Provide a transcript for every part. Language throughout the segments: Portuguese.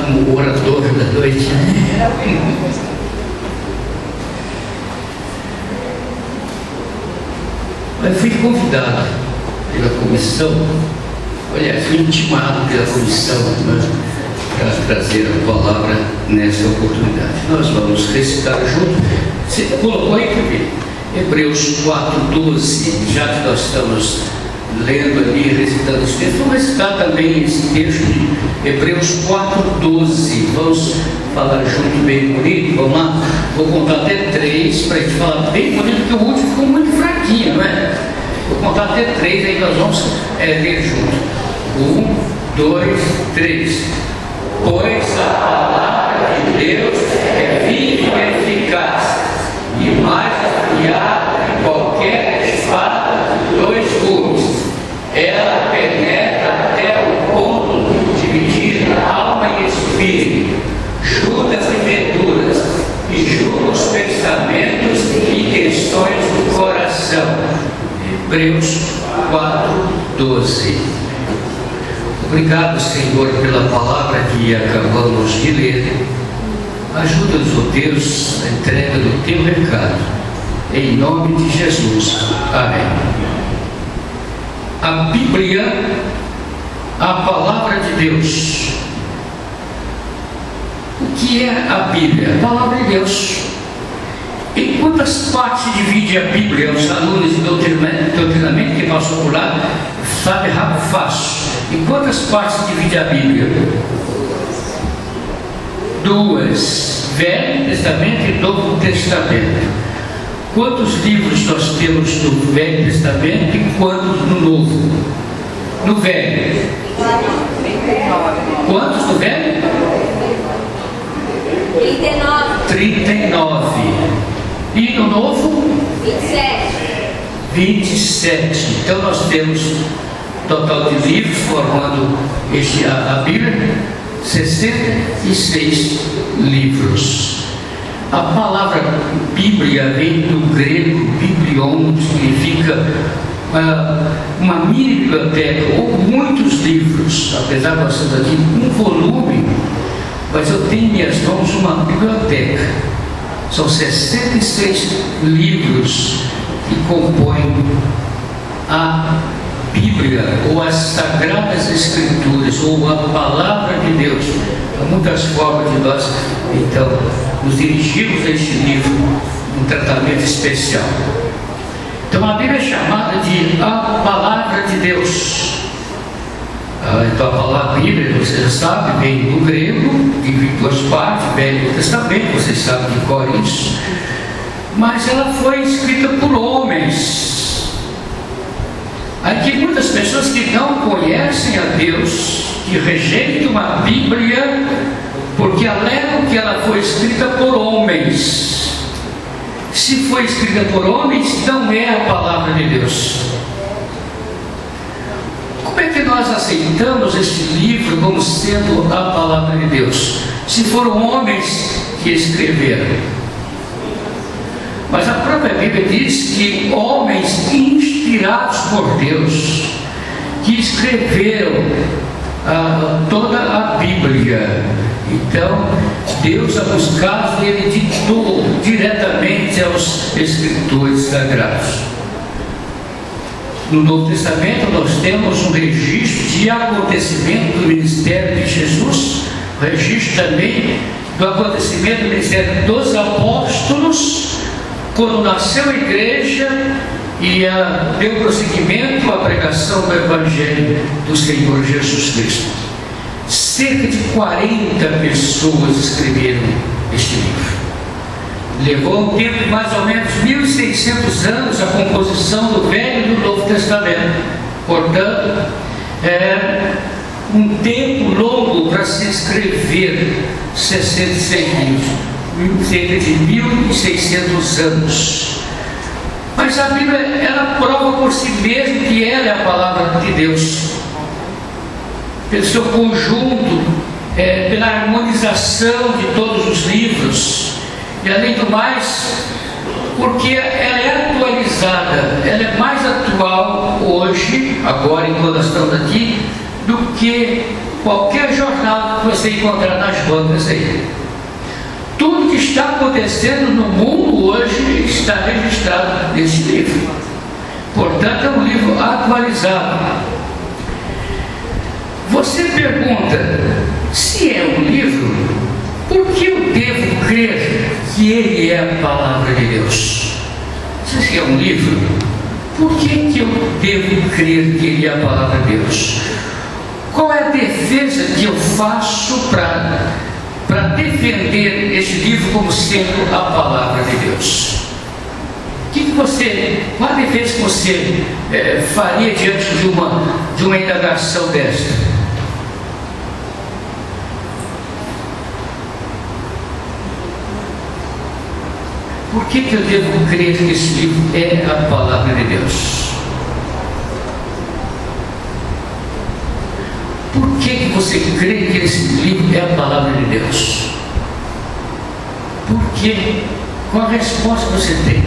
como o orador da noite. Eu fui convidado pela comissão, aliás, fui intimado pela comissão, né, para trazer a palavra nessa oportunidade. Nós vamos recitar junto. Você colocou aí, porque Hebreus 4:12, já que nós estamos lendo ali, recitando os textos, vamos recitar também esse texto de Hebreus 4:12. Vamos falar junto bem bonito, vamos lá? Vou contar até 3 para a gente falar bem bonito, porque o último ficou muito fraquinho, não é? Vou contar até 3, aí nós vamos ler junto. 1, 2, 3. Pois a palavra de Deus é viva e eficaz, e mais afiada que qualquer espada de 2 gumes. Ela penetra até o ponto de dividir alma e espírito, juntas e medulas, e julga os pensamentos e questões do coração. Hebreus 4:12. Obrigado, Senhor, pela palavra que acabamos de ler. Ajuda-nos, ó Deus, na entrega do teu recado. Em nome de Jesus. Amém. A Bíblia, a palavra de Deus. O que é a Bíblia? A palavra de Deus. Em quantas partes divide a Bíblia? Os alunos de doutrinamento que passam por lá sabem rápido fácil. Em quantas partes divide a Bíblia? 2, Velho Testamento e Novo Testamento. Quantos livros nós temos no Velho Testamento e quantos no Novo? No Velho. Quantos no Velho? 39. E no Novo? 27. Então nós temos total de livros formando a Bíblia, 66 livros. A palavra Bíblia vem do grego biblion, que significa uma mini biblioteca ou muitos livros. Apesar de nós termos aqui um volume, mas eu tenho em minhas mãos uma biblioteca. São 66 livros que compõem a Bíblia, ou as Sagradas Escrituras, ou a Palavra de Deus. Há muitas formas de nós, então, nos dirigirmos a este livro, um tratamento especial. Então, a Bíblia é chamada de a Palavra de Deus. Então, a palavra Bíblia, você já sabe, vem do grego, divide em 2 partes, Velho Testamento, vocês sabem de cor isso. Mas ela foi escrita por homens. Aqui muitas pessoas que não conhecem a Deus, que rejeitam a Bíblia, porque alegam que ela foi escrita por homens. Se foi escrita por homens, não é a palavra de Deus. Como é que nós aceitamos este livro como sendo a palavra de Deus? Se foram homens que escreveram. Mas a própria Bíblia diz que homens inspirados por Deus, que escreveram toda a Bíblia. Então, Deus, a buscar, ele ditou diretamente aos escritores sagrados. No Novo Testamento nós temos um registro de acontecimento do ministério de Jesus, registro também do acontecimento do ministério dos apóstolos, quando nasceu a igreja e deu prosseguimento à pregação do Evangelho do Senhor Jesus Cristo. Cerca de 40 pessoas escreveram este livro. Levou um tempo de mais ou menos 1.600 anos a composição do Velho e do Novo Testamento. Portanto, é um tempo longo para se escrever 66 livros, cerca de 1.600 anos. Mas a Bíblia, ela prova por si mesma que ela é a palavra de Deus. Pelo seu conjunto, pela harmonização de todos os livros. E além do mais, porque ela é atualizada, ela é mais atual hoje, agora enquanto nós estamos aqui, do que qualquer jornal que você encontrar nas bancas aí. Tudo que está acontecendo no mundo hoje está registrado nesse livro. Portanto, é um livro atualizado. Você pergunta, se é um livro, por que eu devo crer que ele é a palavra de Deus? Se é um livro, por que eu devo crer que ele é a palavra de Deus? Qual é a defesa que eu faço para defender esse livro como sendo a palavra de Deus? Qual a defesa que você faria diante de uma indagação desta? Por que eu devo crer que esse livro é a palavra de Deus? Por que você crê que esse livro é a palavra de Deus? Por quê? Qual a resposta você tem?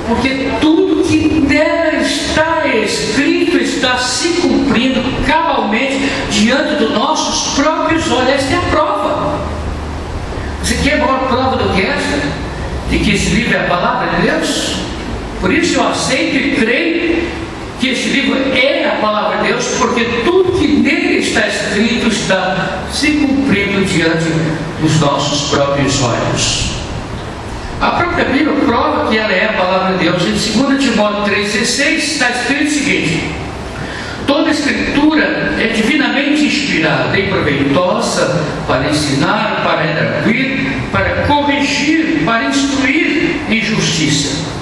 Porque tudo que nela está escrito está se cumprindo cabalmente diante dos nossos próprios olhos. Esta é a prova. Você quer maior prova do que essa? De que esse livro é a palavra de Deus? Por isso eu aceito e creio que esse livro é a palavra de Deus, porque tudo que nele está escrito está se cumprindo diante dos nossos próprios olhos. A própria Bíblia prova que ela é a palavra de Deus. Em 2 Timóteo 3,16 está escrito o seguinte: toda escritura é divinamente inspirada e proveitosa para ensinar, para redarguir, para corrigir, para instruir em justiça.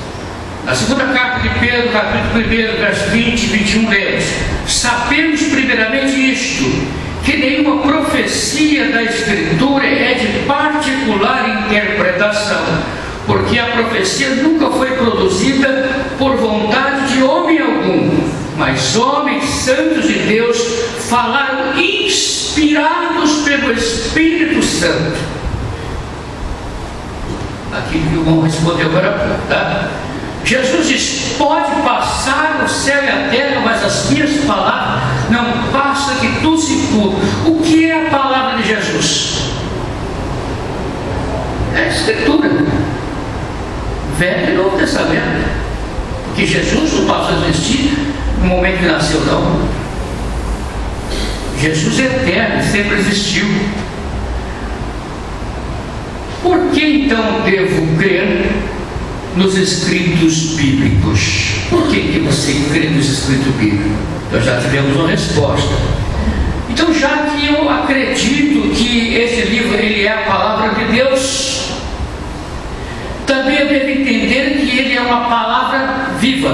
Na segunda carta de Pedro, capítulo 1, versos 20 e 21, lemos: sabemos primeiramente isto, que nenhuma profecia da Escritura é de particular interpretação, porque a profecia nunca foi produzida por vontade de homem algum, mas homens santos de Deus falaram inspirados pelo Espírito Santo. Aqui que o irmão respondeu agora há pouco, tá? Jesus diz: pode passar o céu e a terra, mas as minhas palavras não passam que tudo se cumpra. O que é a palavra de Jesus? É a Escritura, Velho e Novo Testamento. Porque Jesus não passou a existir no momento que nasceu, não. Jesus é eterno, sempre existiu. Por que então devo crer nos escritos bíblicos? Por que você crê nos escritos bíblicos? Nós já tivemos uma resposta. Então, já que eu acredito que esse livro ele é a palavra de Deus, também eu devo entender que ele é uma palavra viva.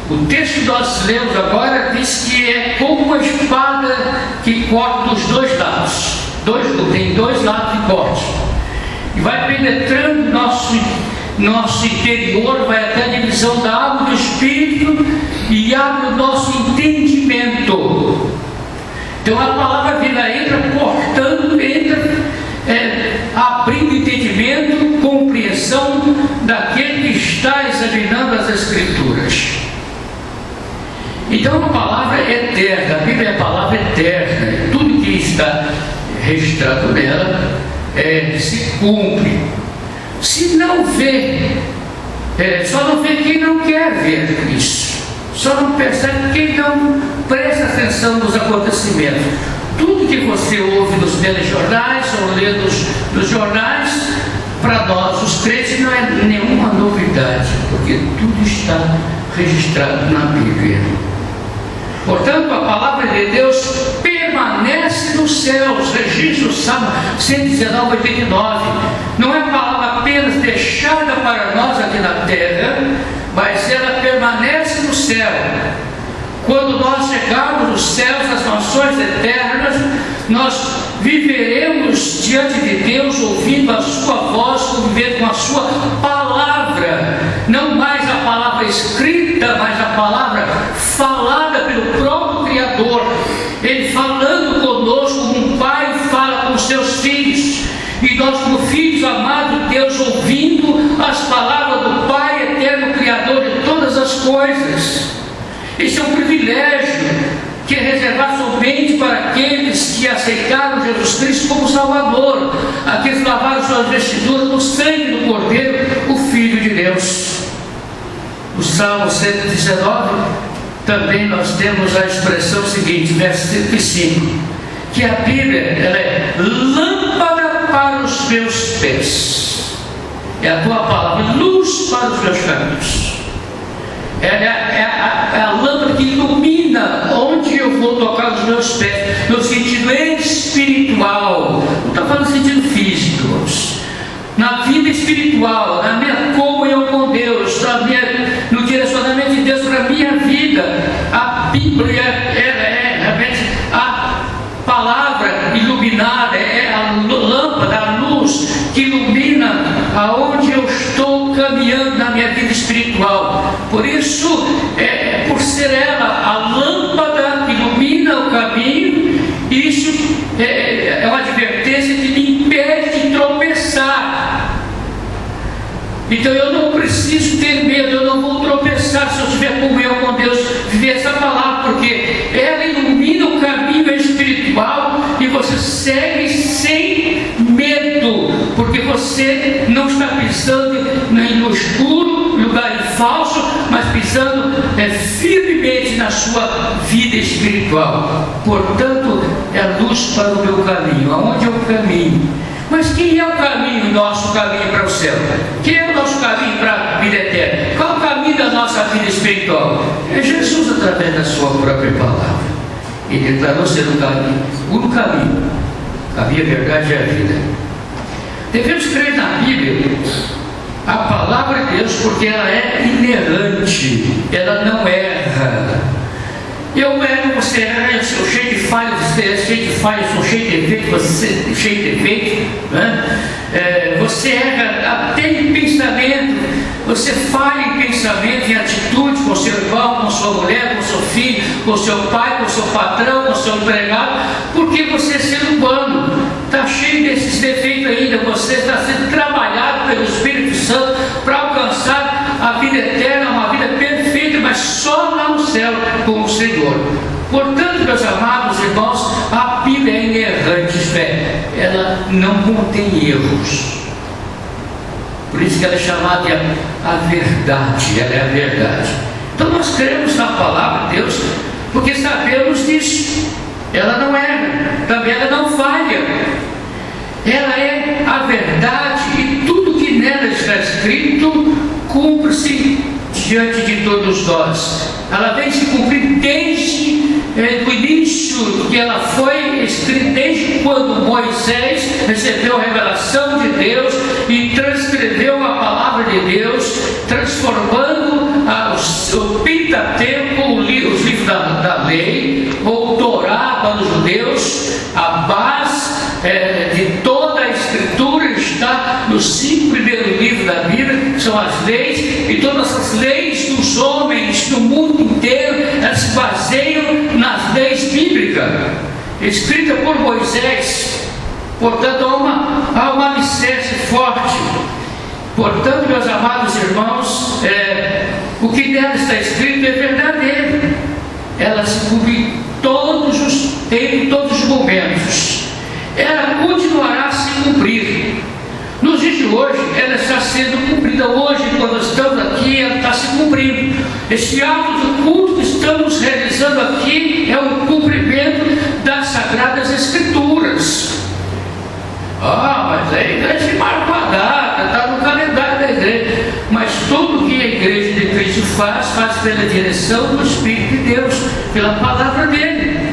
O texto que nós lemos agora diz que é como uma espada que corta dos dois lados. Tem dois lados de corte. E vai penetrando nosso interior, vai até a divisão da alma e do espírito e abre o nosso entendimento. Então a palavra viva entra cortando, abrindo entendimento, compreensão daquele que está examinando as Escrituras. Então a palavra é eterna, a Bíblia é a palavra eterna, tudo que está registrado nela se cumpre. Se não vê, só não vê quem não quer ver isso, só não percebe quem não presta atenção nos acontecimentos. Tudo que você ouve nos telejornais ou lê nos jornais, para nós os crentes não é nenhuma novidade, porque tudo está registrado na Bíblia. Portanto, a palavra de Deus permanece nos céus. Registro o Salmo 119, 89. Não é a palavra apenas deixada para nós aqui na terra, mas ela permanece no céu. Quando nós chegarmos nos céus, nas nações eternas, nós viveremos diante de Deus, ouvindo a sua voz, convivendo com a sua palavra. Não mais a palavra escrita, mas a palavra falada pelo próprio Criador. Ele falando conosco, como um pai fala com seus filhos. E nós, como filhos amados de Deus, ouvindo as palavras do Pai eterno, Criador de todas as coisas. Esse é um privilégio que é reservado somente para aqueles que aceitaram Jesus Cristo como Salvador, aqueles que lavaram suas vestiduras no sangue do Cordeiro, o Filho de Deus. O Salmo 119, também nós temos a expressão seguinte, verso 35, que a Bíblia ela é lâmpada para os meus pés, é a tua palavra, luz para os meus caminhos. É a lâmpada que ilumina onde eu vou tocar os meus pés, no sentido espiritual, não está falando no sentido físico, na vida espiritual, na minha comunhão com Deus, no direcionamento de Deus para a minha vida. A Bíblia é realmente a palavra iluminada, é a lâmpada, a luz que ilumina aonde eu estou caminhando na minha vida espiritual. Por isso, por ser ela a lâmpada que ilumina o caminho, isso é uma advertência que me impede de tropeçar. Então eu não preciso ter medo, eu não vou tropeçar se eu tiver comunhão com Deus, viver essa palavra, porque ela ilumina o caminho espiritual e você segue sem medo, porque você não está pisando no escuro, lugar falso, mas pisando firmemente na sua vida espiritual. Portanto, é luz para o meu caminho. Aonde eu caminho? Mas quem é o caminho, nosso caminho para o céu? Quem é o nosso caminho para a vida eterna? Qual é o caminho da nossa vida espiritual? É Jesus através da sua própria palavra. Ele declarou ser o caminho, o caminho, a minha verdade é a vida. Devemos crer na Bíblia, a palavra de Deus, porque ela é inerrante, ela não erra. Eu erro, você erra, eu sou cheio de falhas, você é cheio de falhas, eu sou cheio de defeitos, você é cheio de defeitos, né? Você erra até em pensamento, você falha em pensamento, em atitude, com seu irmão, com sua mulher, com seu filho, com seu pai, com seu patrão, com seu empregado, porque você é ser humano, está cheio desses defeitos ainda, você está sendo trabalhado pelo Espírito Santo para alcançar a vida eterna, uma vida perfeita, mas só lá no céu com o Senhor. Portanto, meus amados irmãos, a Bíblia é inerrante, ela não contém erros. Por isso que ela é chamada de a verdade, ela é a verdade. Então nós cremos na palavra de Deus, porque sabemos disso. Ela não erra, também ela não falha. Ela é a verdade e tudo que nela está escrito cumpre-se diante de todos nós. Ela vem se cumprir desde o início que ela foi escrita, desde quando Moisés recebeu a revelação de Deus e transcreveu a palavra de Deus, transformando o Pentateuco, os livros da lei, ou Torá para os judeus, a base de toda a Escritura está nos 5 primeiros livros da Bíblia, que são as leis, e todas as leis dos homens no mundo inteiro, elas se baseiam nas leis bíblicas, escrita por Moisés. Portanto, há uma alicerce forte. Portanto, meus amados irmãos, o que nela está escrito é verdadeiro. Ela se cumpre em todos os momentos. Ela continuará a se cumprir. Nos dias de hoje, ela está sendo cumprida. Hoje, quando estamos aqui, ela está se cumprindo. Este ato de culto que estamos realizando aqui é o cumprimento das Sagradas Escrituras. Mas a igreja marca a data, está no calendário da igreja. Mas tudo que a igreja de Cristo faz pela direção do Espírito de Deus, pela palavra dele.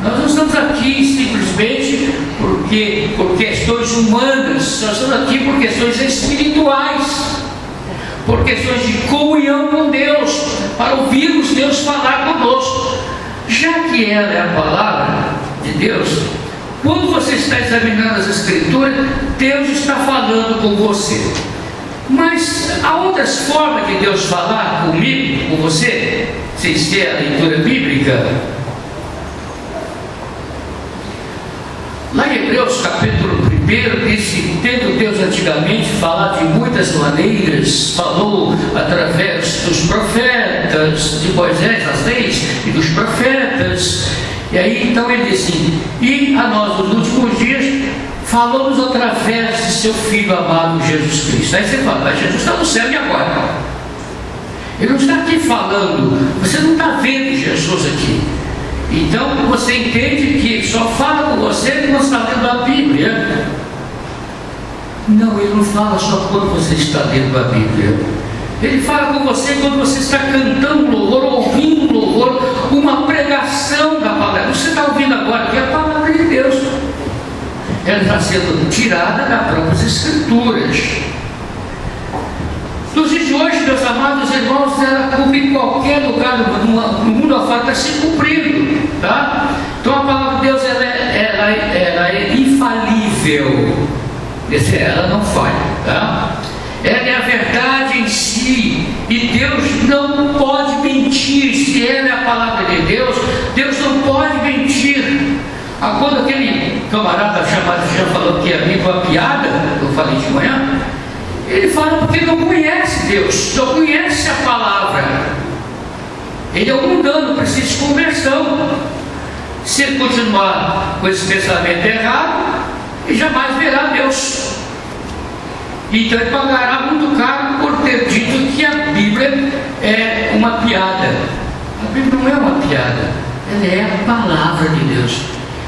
Nós não estamos aqui simplesmente por questões humanas, nós estamos aqui por questões espirituais, por questões de comunhão com Deus, para ouvirmos Deus falar conosco. Já que ela é a palavra de Deus, quando você está examinando as Escrituras, Deus está falando com você. Mas há outras formas de Deus falar comigo, com você, sem ser a leitura bíblica. Lá em Hebreus capítulo 1, Pedro disse: tendo Deus antigamente falado de muitas maneiras, falou através dos profetas, de Moisés, as leis e dos profetas. E aí então ele disse: e a nós nos últimos dias falou-nos através de seu Filho amado Jesus Cristo. Aí você fala: mas Jesus está no céu e agora? Ele não está aqui falando, você não está vendo Jesus aqui. Então você entende que ele só fala com você quando está lendo a Bíblia. Não, ele não fala só quando você está lendo a Bíblia. Ele fala com você quando você está cantando louvor, ouvindo louvor, uma pregação da palavra. Você está ouvindo agora que é a palavra de Deus. Ela está sendo tirada das próprias Escrituras. Nos dias de hoje, meus amados irmãos, ela cumpre em qualquer lugar no mundo afora, está se cumprindo, tá? Então a palavra de Deus ela é infalível, ela não falha, tá? Ela é a verdade em si, e Deus não pode mentir. Se ela é a palavra de Deus, Deus não pode mentir. Quando aquele camarada chamado já falou que a Bíblia é uma piada, eu falei de manhã, ele fala porque não conhece Deus, não conhece a palavra. Ele é um mundano, precisa de conversão. Se ele continuar com esse pensamento errado, ele jamais verá Deus. Então ele pagará muito caro por ter dito que a Bíblia é uma piada. A Bíblia não é uma piada, ela é a palavra de Deus.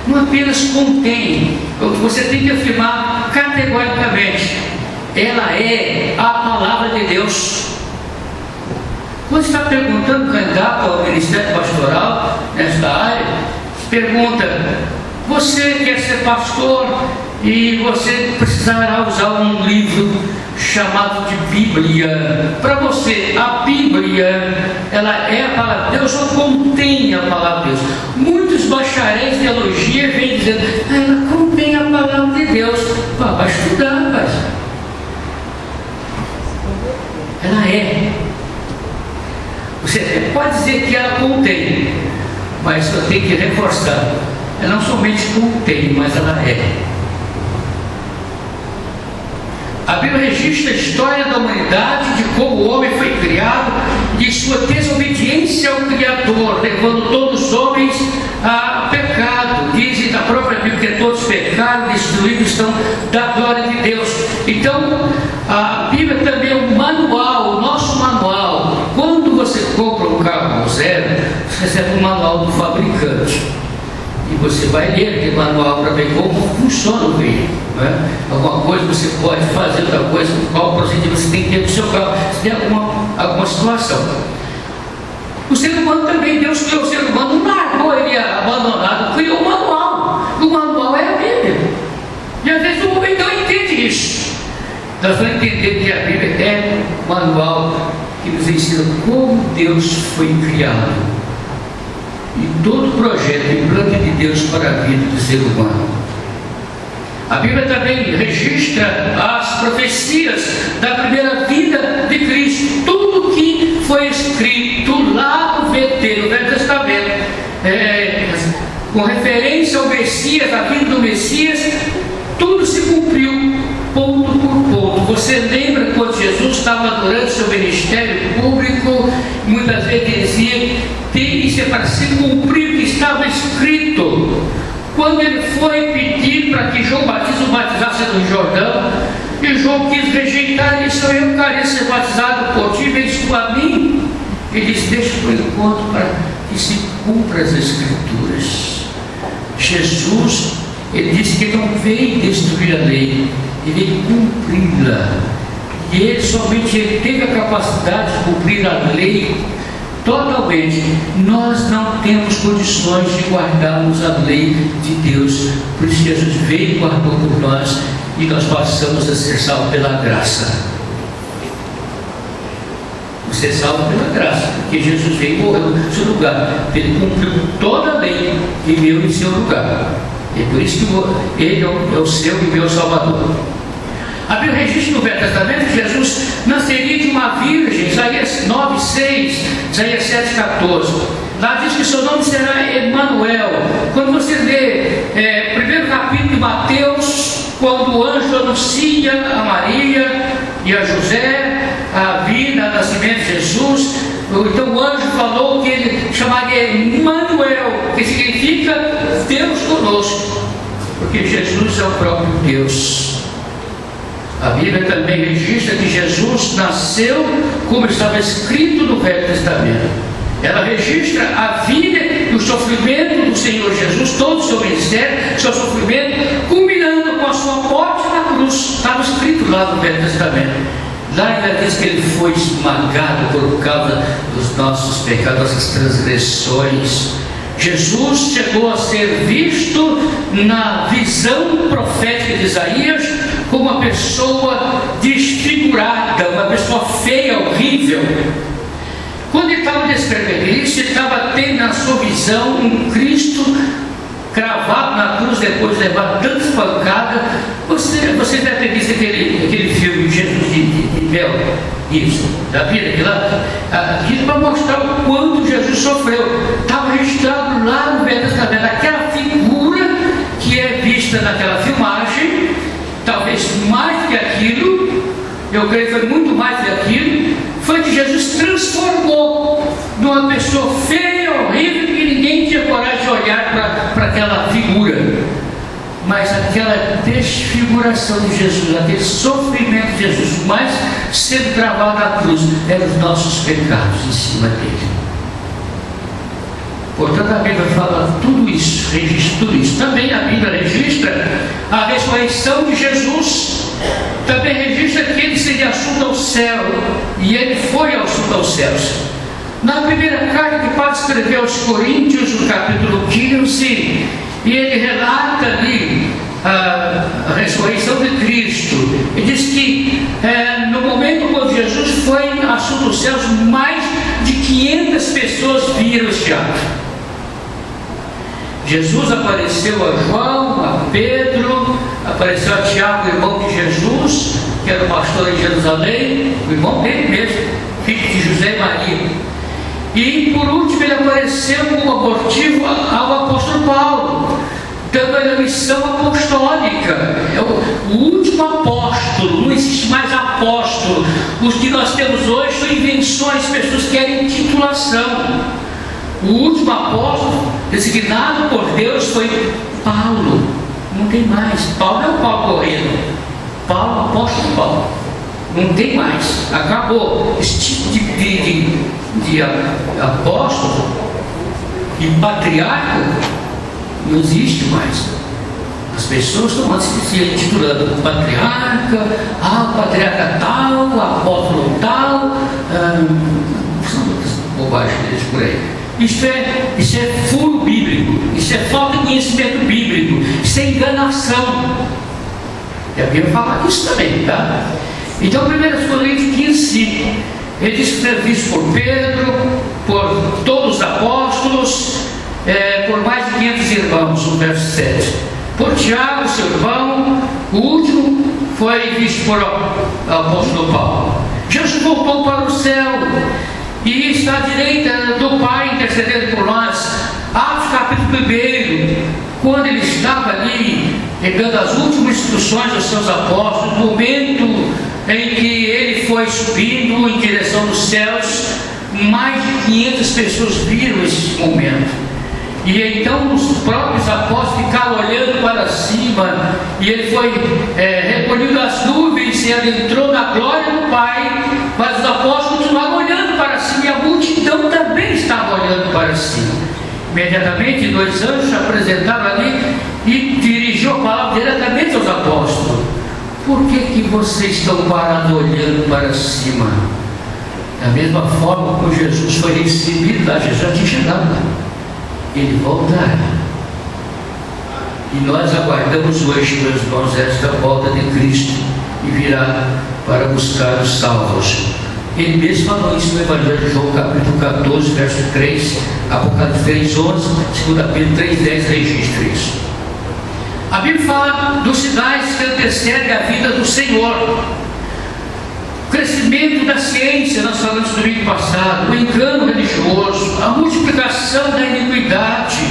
Não apenas contém, você tem que afirmar categoricamente: ela é a palavra de Deus. Quando está perguntando candidato ao ministério pastoral nesta área, pergunta: você quer ser pastor e você precisará usar um livro chamado de Bíblia. Para você, a Bíblia, ela é a palavra de Deus ou contém a palavra de Deus? Muitos bacharéis de teologia vêm dizendo: ela contém a palavra de Deus. Vai estudar, rapaz. Ela é. Você pode dizer que ela contém, mas eu tenho que reforçar: ela não somente contém, mas ela é. A Bíblia registra a história da humanidade, de como o homem foi criado, de sua desobediência ao Criador, levando todos os homens a pecado. Dizem da própria Bíblia que todos pecaram, destruídos estão da glória de Deus. Então, a Bíblia também é um manual, o nosso manual. Quando você compra um carro zero, você recebe um manual do fabricante. E você vai ler aquele manual para ver como funciona o veículo, né? Alguma coisa você pode fazer, outra coisa, qual procedimento você tem que ter no seu carro, se tem alguma situação. O ser humano também, Deus criou o ser humano, não largou ele abandonado, criou o manual. O manual é a Bíblia. E às vezes o homem não entende isso. Nós vamos entender que a Bíblia é um manual que nos ensina como Deus foi criado. E todo o projeto e plano de Deus para a vida do ser humano. A Bíblia também registra as profecias da primeira vida de Cristo. Tudo que foi escrito lá no Velho Testamento, com referência ao Messias, a vinda do Messias, tudo se cumpriu, ponto por ponto. Você lembra quando Jesus estava durante seu ministério público, muitas vezes dizia: tem isso para se cumprir o que estava escrito. Quando ele foi pedir para que João Batista o batizasse no Jordão, e João quis rejeitar, ele disse: eu queria ser batizado por ti, vens tu a mim. Ele disse: deixa por enquanto para que se cumpra as Escrituras. Jesus, ele disse que não veio destruir a lei, ele veio cumpri-la. E ele somente teve a capacidade de cumprir a lei totalmente. Nós não temos condições de guardarmos a lei de Deus. Por isso Jesus veio e guardou por nós, e nós passamos a ser salvos pela graça. Você é salvo pela graça, porque Jesus veio e morreu no seu lugar. Ele cumpriu toda a lei e veio em seu lugar. É por isso que ele é o seu e meu Salvador. A Bíblia registra no Velho Testamento que Jesus nasceria de uma virgem, Isaías 9:6, Isaías 7:14. Lá diz que seu nome será Emanuel. Quando você lê primeiro capítulo de Mateus, quando o anjo anuncia a Maria e a José a vida, o nascimento de Jesus, então o anjo falou que ele chamaria Emmanuel, que significa Deus conosco, porque Jesus é o próprio Deus. A Bíblia também registra que Jesus nasceu como estava escrito no Velho Testamento. Ela registra a vida e o sofrimento do Senhor Jesus, todo o seu ministério, seu sofrimento, culminando com a sua morte na cruz. Estava escrito lá no Velho Testamento. Lá ainda diz que ele foi esmagado por causa dos nossos pecados, nossas transgressões. Jesus chegou a ser visto na visão profética de Isaías como uma pessoa desfigurada, uma pessoa feia, horrível. Quando ele estava descrevendo isso, ele estava tendo na sua visão um Cristo cravado na cruz depois de levar tantas pancadas. Você deve ter visto aquele filme Jesus de Mel Gibson, da vida que lá, aquilo para mostrar o quanto Jesus sofreu. Estava registrado lá no Velho Testamento, aquela figura que é vista naquela filmagem, talvez mais do que aquilo, eu creio que foi muito mais do que aquilo, foi que Jesus transformou numa pessoa feia, horrível, que ninguém tinha coragem de olhar para aquela figura. Mas aquela desfiguração de Jesus, aquele sofrimento de Jesus, mas sendo gravado na cruz, eram os nossos pecados em cima dele. Portanto, a Bíblia fala tudo isso, registra tudo isso. Também a Bíblia registra a ressurreição de Jesus. Também registra que ele seria assunto ao céu, e ele foi assunto aos céus. Na primeira carta que Paulo escreveu aos Coríntios, no capítulo 15, e ele relata ali a ressurreição de Cristo. Ele diz que no momento quando Jesus foi assunto aos céus, mais de 500 pessoas viram este ato. Jesus apareceu a João, a Pedro, apareceu a Tiago, irmão de Jesus, que era o pastor em Jerusalém, o irmão dele mesmo, filho de José e Maria. E por último ele apareceu como abortivo ao apóstolo Paulo, dando a missão apostólica. É o último apóstolo, não existe mais apóstolo. Os que nós temos hoje são invenções, pessoas que querem titulação. O último apóstolo designado por Deus foi Paulo. Não tem mais. Paulo é o Paulo Corrêa. Paulo, apóstolo Paulo. Não tem mais. Acabou. Esse tipo de apóstolo e patriarca não existe mais. As pessoas estão se titulando patriarca, patriarca tal, apóstolo tal, são outras bobagens deles por aí. Isso é furo bíblico, isso é falta de conhecimento bíblico, isso é enganação. E a Bíblia fala isso também, tá? Então, 1 Coríntios 15, ele diz que foi visto por Pedro, por todos os apóstolos, por mais de 500 irmãos, no verso 7. Por Tiago, seu irmão, o último foi visto por o apóstolo Paulo. Jesus voltou para o céu e está à direita do Pai, intercedendo por nós. Atos capítulo 1, quando ele estava ali, dando as últimas instruções aos seus apóstolos, no momento em que ele foi subindo em direção dos céus, mais de 500 pessoas viram esse momento. E então os próprios apóstolos ficaram olhando para cima, e ele foi recolhido das nuvens e adentrou na glória do Pai, mas os apóstolos continuavam olhando para cima, e a multidão também estava olhando para cima. Imediatamente 2 anjos se apresentaram ali e dirigiu a palavra diretamente aos apóstolos. Por que vocês estão parados olhando para cima? Da mesma forma como Jesus foi recebido lá, Jesus já tinha chegado lá. Ele voltará. E nós aguardamos hoje, meus irmãos, esta volta de Cristo, e virá para buscar os salvos. Ele mesmo falou isso no Evangelho de João, capítulo 14, verso 3, Apocalipse 3, 11, 2 Pedro 3, 10, registra isso. A Bíblia fala dos sinais que antecedem a vida do Senhor. O crescimento da ciência, nós falamos no domingo passado, o engano religioso, a multiplicação da iniquidade,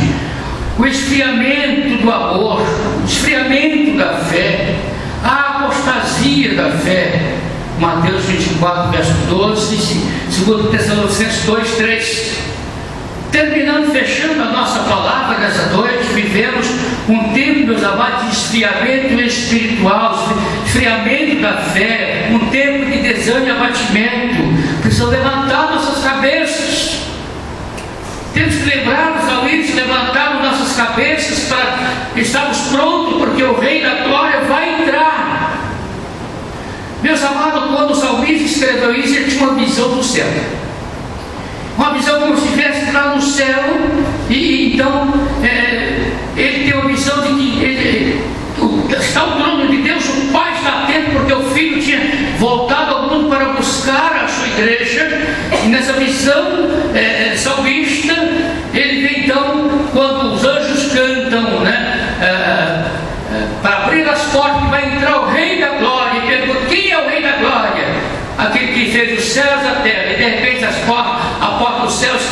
o esfriamento do amor, o esfriamento da fé, meio da fé. Mateus 24, verso 12, 2 Tessalonicenses 2, 3. Terminando, fechando a nossa palavra nessa noite, vivemos um tempo, meus amados, de esfriamento espiritual, esfriamento da fé, um tempo de desânimo e abatimento. Precisamos levantar nossas cabeças. Temos que lembrar os salmistas, levantar nossas cabeças para estarmos prontos, porque o Rei da Glória vai entrar. Meus amados, quando o salmista escreveu isso, ele tinha uma visão do céu. Uma visão como se estivesse lá no céu, e então ele tem uma visão de que está o trono de Deus, o Pai está atento, porque o Filho tinha voltado ao mundo para buscar a sua igreja, e nessa visão salmista, ele vê então, quando os anjos cantam, para abrir as portas, vai entrar o Rei da Glória, e pergunta: quem é o Rei da Glória? Aquele que fez os céus e a terra. E de repente a porta dos céus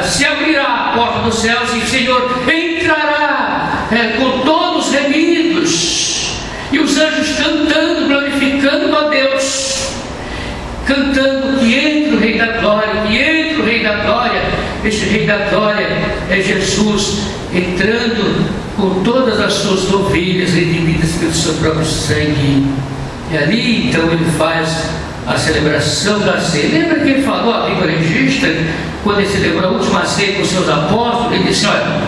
se abrirá, a porta dos céus, e o Senhor entrará com todos remidos, e os anjos cantando, glorificando a Deus, cantando que entra o Rei da Glória, que entra o Rei da Glória. Este Rei da Glória é Jesus entrando com todas as suas ovelhas redimidas pelo seu próprio sangue. E ali então ele faz a celebração da ceia. Lembra que ele falou, a Bíblia registra, quando ele celebrou a última ceia com os seus apóstolos, ele disse: olha,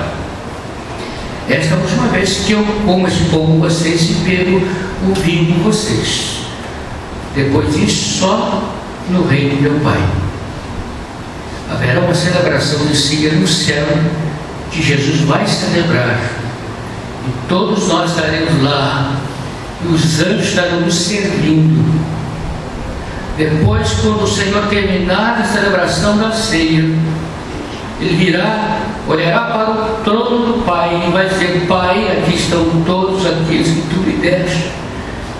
esta é a última vez que eu como esse pão com vocês e bebo o vinho com vocês. Depois disso, só no reino do meu Pai. Haverá uma celebração de ceia no céu, que Jesus vai celebrar, e todos nós estaremos lá, e os anjos estarão nos servindo. Depois, quando o Senhor terminar a celebração da ceia, ele virá, olhará para o trono do Pai e vai dizer: Pai, aqui estão todos aqueles que tu me deste,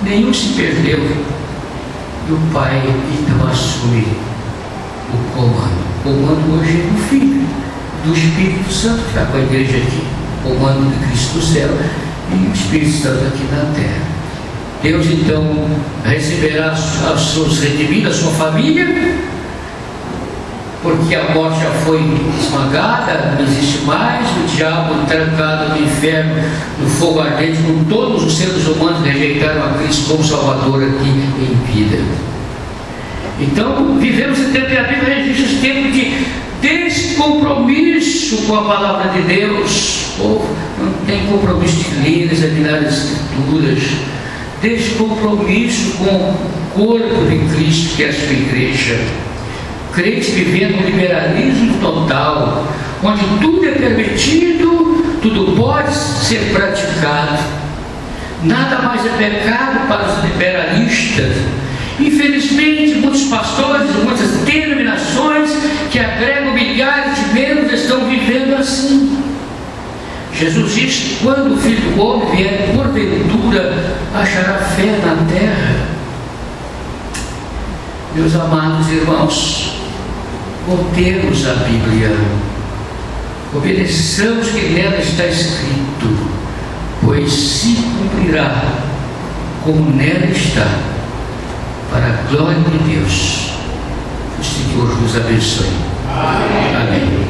nenhum se perdeu. E o Pai então assume o comando. O comando hoje é do Filho, do Espírito Santo, que está com a igreja aqui. O comando de Cristo no céu e o Espírito Santo aqui na terra. Deus então receberá os seus redimidos, a sua família, porque a morte já foi esmagada, não existe mais, o diabo trancado no inferno, no fogo ardente, com todos os seres humanos que rejeitaram a Cristo como Salvador aqui em vida. Então vivemos esse tempo, e a Bíblia registra esse tempo de descompromisso com a palavra de Deus. O povo não tem compromisso de ler, examinar as Escrituras. Descompromisso com o corpo de Cristo, que é a sua igreja. Crente vivendo um liberalismo total, onde tudo é permitido, tudo pode ser praticado, nada mais é pecado para os liberalistas. Infelizmente, muitos pastores, muitas denominações que agregam milhares de membros estão vivendo assim. Jesus disse: quando o Filho do Homem vier, porventura achará fé na terra? Meus amados irmãos, voltemos à Bíblia, obedeçamos o que nela está escrito, pois se cumprirá como nela está, para a glória de Deus. O Senhor vos abençoe. Amém. Amém.